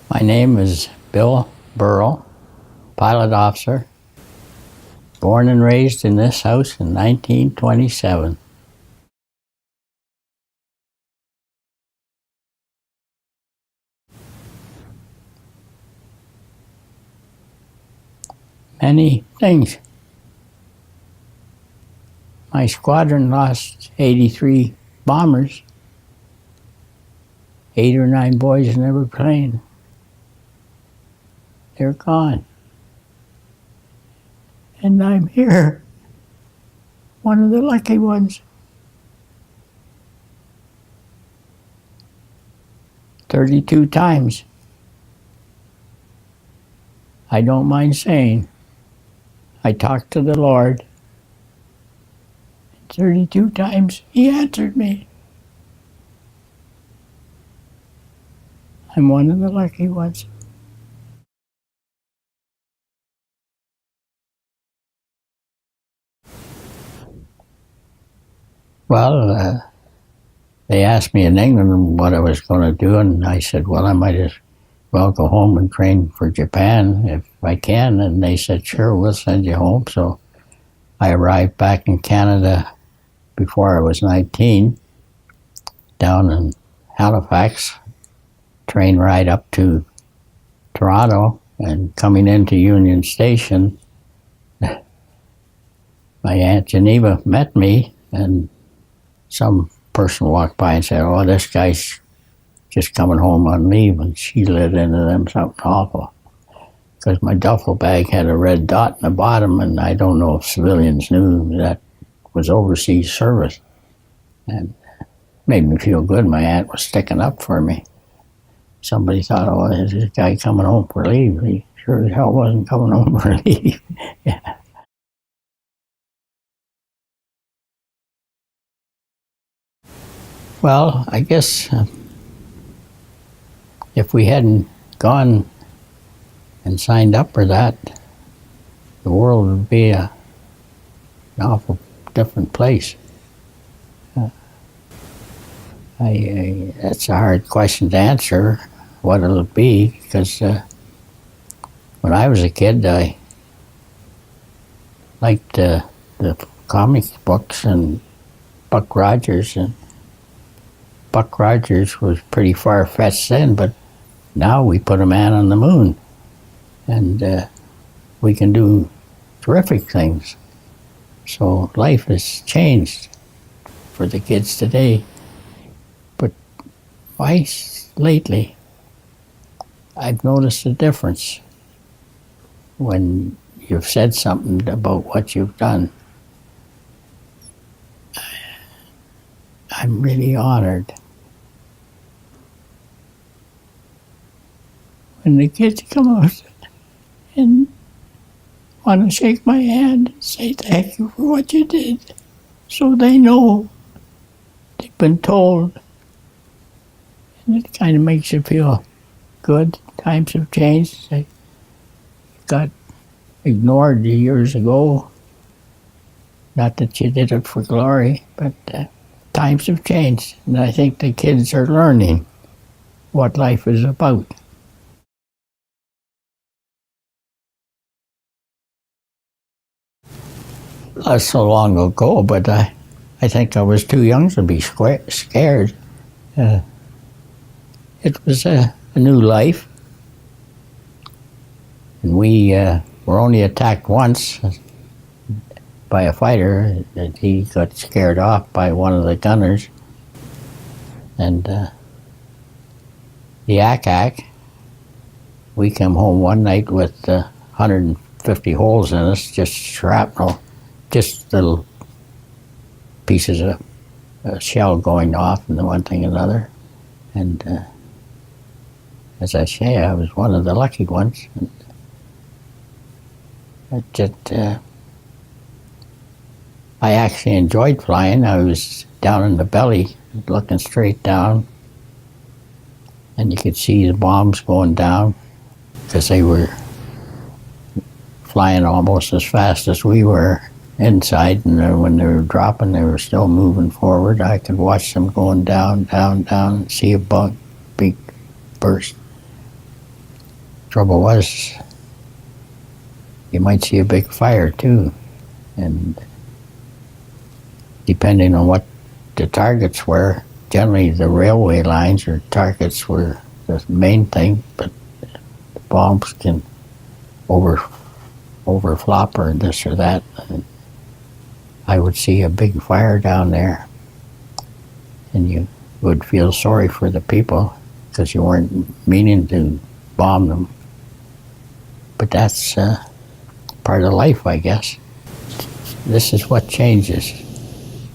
My name is Bill Burrell, pilot officer, born and raised in this house in 1927. Many things. My squadron lost 83 bombers, 8 or 9 boys in every plane. They're gone. And I'm here, one of the lucky ones. 32 times. I don't mind saying, I talked to the Lord. 32 times He answered me. I'm one of the lucky ones. Well, they asked me in England what I was going to do, and I said, well, I might as well go home and train for Japan if I can. And they said, sure, we'll send you home. So I arrived back in Canada before I was 19, down in Halifax, train ride up to Toronto, and coming into Union Station, my Aunt Geneva met me, and some person walked by and said, oh, this guy's just coming home on leave, and she lit into them something awful. Because my duffel bag had a red dot in the bottom, and I don't know if civilians knew that was overseas service. And it made me feel good. My aunt was sticking up for me. Somebody thought, oh, is this guy coming home for leave? He sure as hell wasn't coming home for leave. Yeah. Well, I guess if we hadn't gone and signed up for that, the world would be an awful different place. That's a hard question to answer, what it'll be, because when I was a kid, I liked the comic books and Buck Rogers, and Buck Rogers was pretty far-fetched then, but now we put a man on the moon, and we can do terrific things. So life has changed for the kids today. But lately, I've noticed a difference when you've said something about what you've done. I'm really honored. When the kids come out and want to shake my hand and say thank you for what you did, so they know they've been told. And it kind of makes you feel good. Times have changed. I got ignored years ago. Not that you did it for glory, but times have changed, and I think the kids are learning what life is about. Not so long ago, but I think I was too young to be scared. It was a new life, and we were only attacked once by a fighter. He got scared off by one of the gunners, and the ACAC, we came home one night with 150 holes in us, just shrapnel, just little pieces of shell going off and the one thing and another. And as I say, I was one of the lucky ones. And I actually enjoyed flying. I was down in the belly, looking straight down, and you could see the bombs going down because they were flying almost as fast as we were inside, and when they were dropping, they were still moving forward. I could watch them going down, down, down, and see a big burst. trouble was, you might see a big fire too, and depending on what the targets were, generally the railway lines or targets were the main thing, but the bombs can overflop or this or that. And I would see a big fire down there, and you would feel sorry for the people because you weren't meaning to bomb them. But that's part of life, I guess. This is what changes.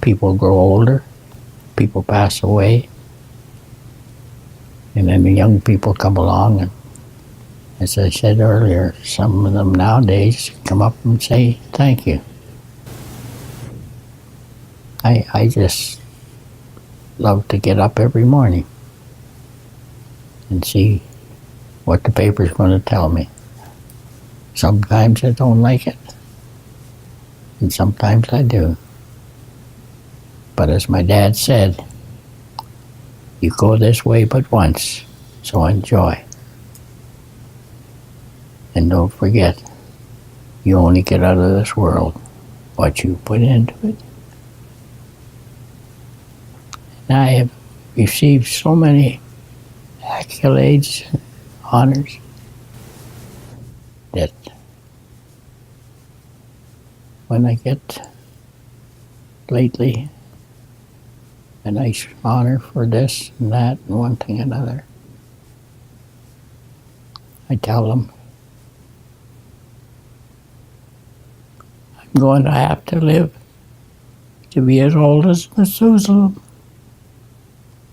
People grow older, people pass away, and then the young people come along, and as I said earlier, some of them nowadays come up and say thank you. I just love to get up every morning and see what the paper's going to tell me. Sometimes I don't like it, and sometimes I do. But as my dad said, you go this way but once, so enjoy. And don't forget, you only get out of this world what you put into it. And I have received so many accolades, honors, that when I get lately a nice honor for this and that and one thing and another, I tell them I'm going to have to live to be as old as Methuselah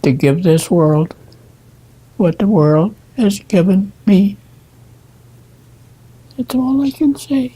to give this world what the world has given me. That's all I can say.